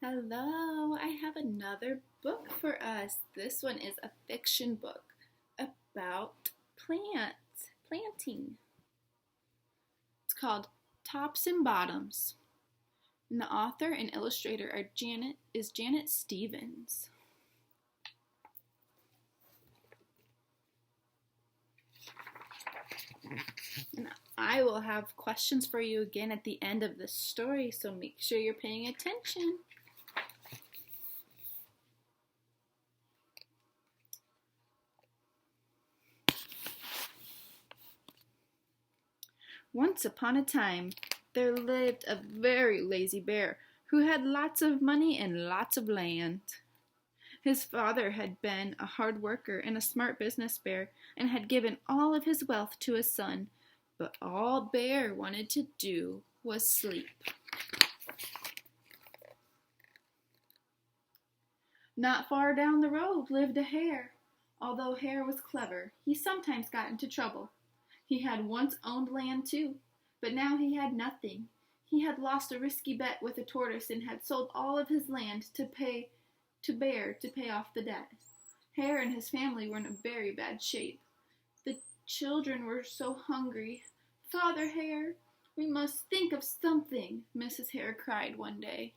Hello, I have another book for us. This one is a fiction book about planting. It's called Tops and Bottoms. And the author and illustrator are Janet Stevens. And I will have questions for you again at the end of the story, so make sure you're paying attention. Once upon a time, there lived a very lazy bear who had lots of money and lots of land. His father had been a hard worker and a smart business bear and had given all of his wealth to his son, but all Bear wanted to do was sleep. Not far down the road lived a hare. Although Hare was clever, he sometimes got into trouble. He had once owned land too, but now he had nothing. He had lost a risky bet with a tortoise and had sold all of his land to Bear to pay off the debt. Hare and his family were in a very bad shape. The children were so hungry. "Father Hare, we must think of something," Mrs. Hare cried one day.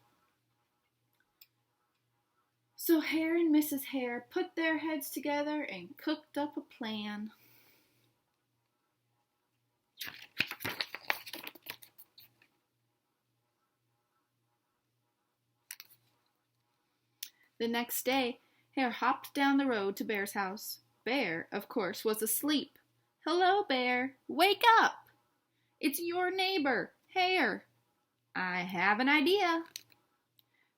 So Hare and Mrs. Hare put their heads together and cooked up a plan. The next day, Hare hopped down the road to Bear's house. Bear, of course, was asleep. "Hello, Bear. Wake up! It's your neighbor, Hare. I have an idea."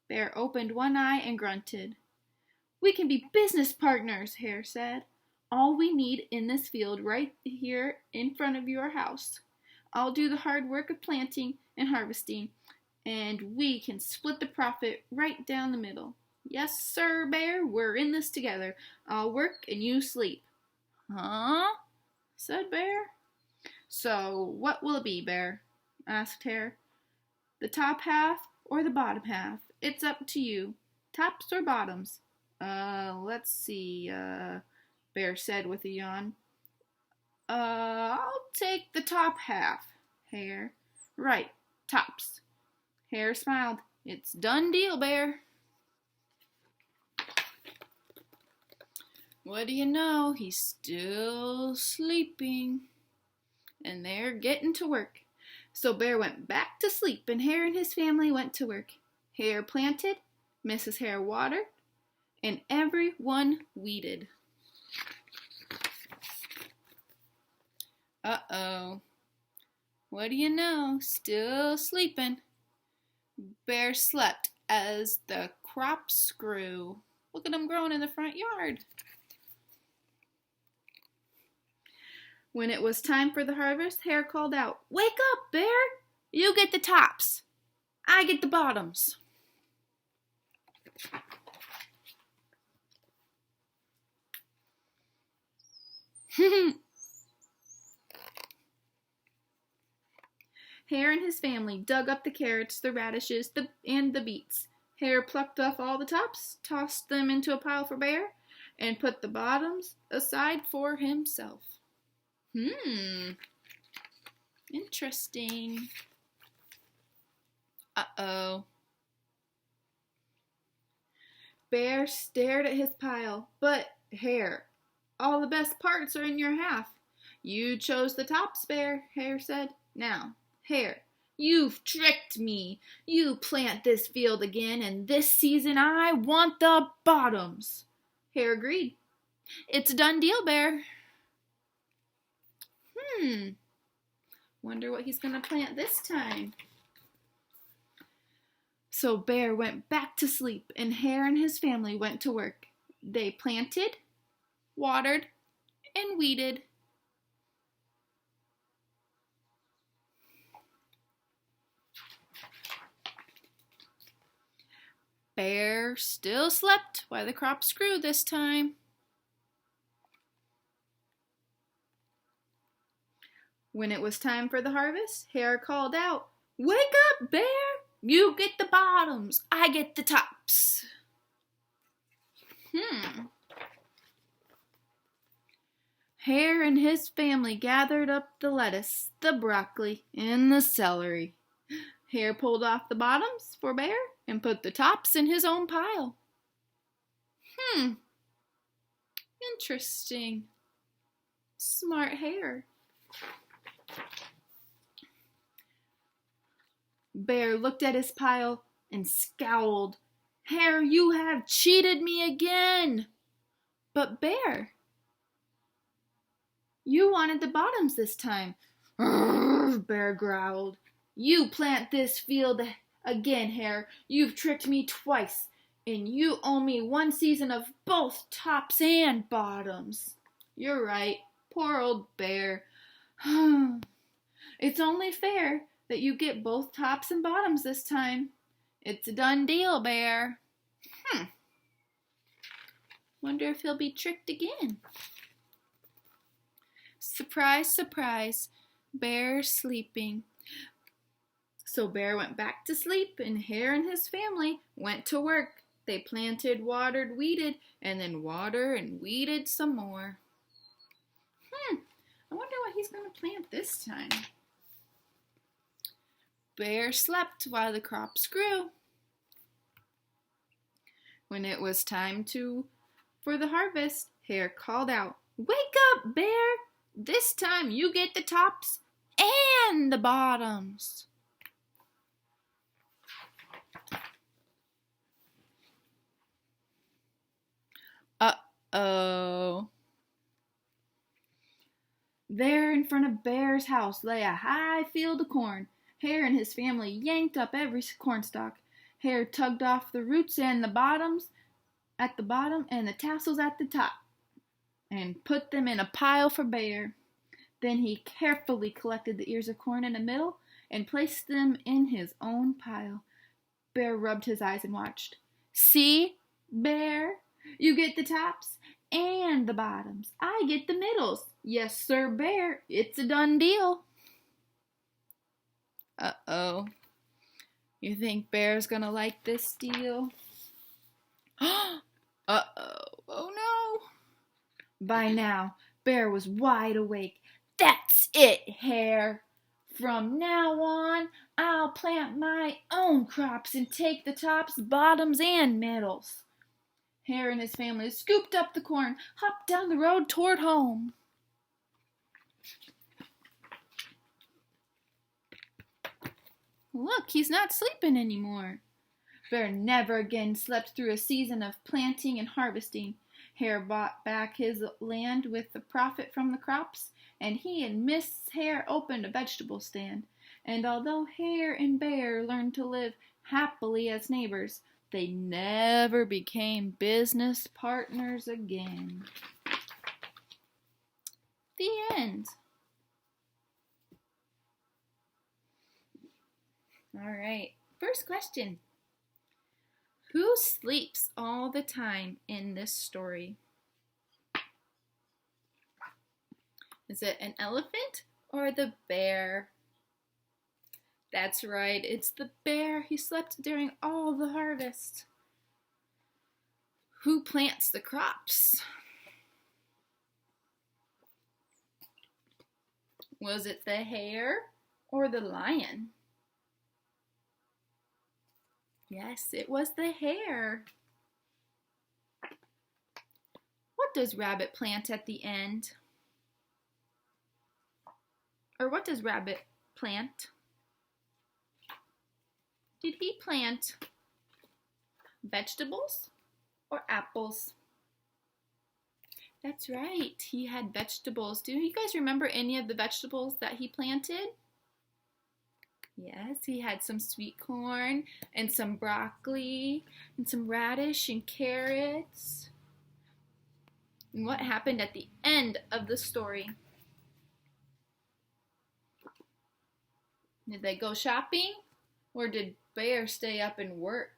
Bear opened one eye and grunted. "We can be business partners," Hare said. "All we need in this field right here in front of your house. I'll do the hard work of planting and harvesting, and we can split the profit right down the middle. Yes, sir, Bear, we're in this together. I'll work and you sleep." "Huh?" said Bear. "So what will it be, Bear?" asked Hare. "The top half or the bottom half? It's up to you. Tops or bottoms?" Let's see, Bear said with a yawn. I'll take the top half, Hare. "Right, tops." Hare smiled. "It's done deal, Bear." What do you know? He's still sleeping. And they're getting to work. So Bear went back to sleep, and Hare and his family went to work. Hare planted, Mrs. Hare watered, and everyone weeded. Uh-oh. What do you know? Still sleeping. Bear slept as the crops grew. Look at them growing in the front yard. When it was time for the harvest, Hare called out, "Wake up, Bear! You get the tops. I get the bottoms." Hare and his family dug up the carrots, the radishes, and the beets. Hare plucked off all the tops, tossed them into a pile for Bear, and put the bottoms aside for himself. Interesting. Uh-oh. Bear stared at his pile. "But, Hare, all the best parts are in your half. You chose the tops, Bear," Hare said. "Now, Hare, you've tricked me. You plant this field again, and this season I want the bottoms." Hare agreed. "It's a done deal, Bear." Wonder what he's going to plant this time. So Bear went back to sleep, and Hare and his family went to work. They planted, watered, and weeded. Bear still slept while the crops grew this time. When it was time for the harvest, Hare called out, "Wake up, Bear! You get the bottoms, I get the tops. Hare and his family gathered up the lettuce, the broccoli, and the celery. Hare pulled off the bottoms for Bear and put the tops in his own pile. Interesting. Smart Hare. Bear looked at his pile and scowled. Hare, you have cheated me again. But Bear, you wanted the bottoms this time. Bear growled. You plant this field again, Hare. You've tricked me twice, and you owe me one season of both tops and bottoms. You're right, poor old Bear. It's only fair that you get both tops and bottoms this time. It's a done deal, Bear. Wonder if he'll be tricked again. Surprise, surprise, Bear's sleeping. So Bear went back to sleep, and Hare and his family went to work. They planted, watered, weeded, and then watered and weeded some more. I wonder what he's going to plant this time. Bear slept while the crops grew. When it was time for the harvest, Hare called out, "Wake up, Bear! This time you get the tops and the bottoms." Uh-oh. There in front of Bear's house lay a high field of corn. Hare and his family yanked up every cornstalk. Hare tugged off the roots and the bottoms at the bottom and the tassels at the top and put them in a pile for Bear. Then he carefully collected the ears of corn in the middle and placed them in his own pile. Bear rubbed his eyes and watched. See, Bear, you get the tops and the bottoms. I get the middles. Yes, sir, Bear. It's a done deal. Uh-oh. You think Bear's gonna like this deal? Uh-oh. Oh, no. By now, Bear was wide awake. That's it, Hare. From now on, I'll plant my own crops and take the tops, bottoms, and middles. Hare and his family scooped up the corn, hopped down the road toward home. Look, he's not sleeping anymore. Bear never again slept through a season of planting and harvesting. Hare bought back his land with the profit from the crops, and he and Miss Hare opened a vegetable stand. And although Hare and Bear learned to live happily as neighbors, they never became business partners again. The end. All right, first question. Who sleeps all the time in this story? Is it an elephant or the bear? That's right, it's the bear. He slept during all the harvest. Who plants the crops? Was it the hare or the lion? Yes, it was the hare. What does Rabbit plant at the end? Or what does Rabbit plant? Did he plant vegetables or apples? That's right, he had vegetables. Do you guys remember any of the vegetables that he planted? Yes, he had some sweet corn and some broccoli and some radish and carrots. And what happened at the end of the story? Did they go shopping or did Bear stay up and work?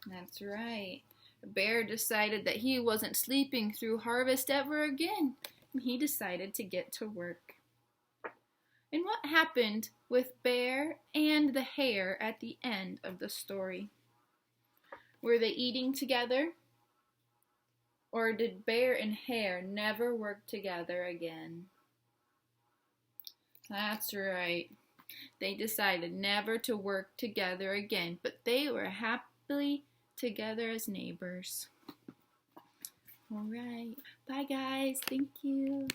That's right. Bear decided that he wasn't sleeping through harvest ever again. And he decided to get to work. And what happened with Bear and the Hare at the end of the story? Were they eating together? Or did Bear and Hare never work together again? That's right. They decided never to work together again, but they were happily together as neighbors. All right. Bye, guys. Thank you.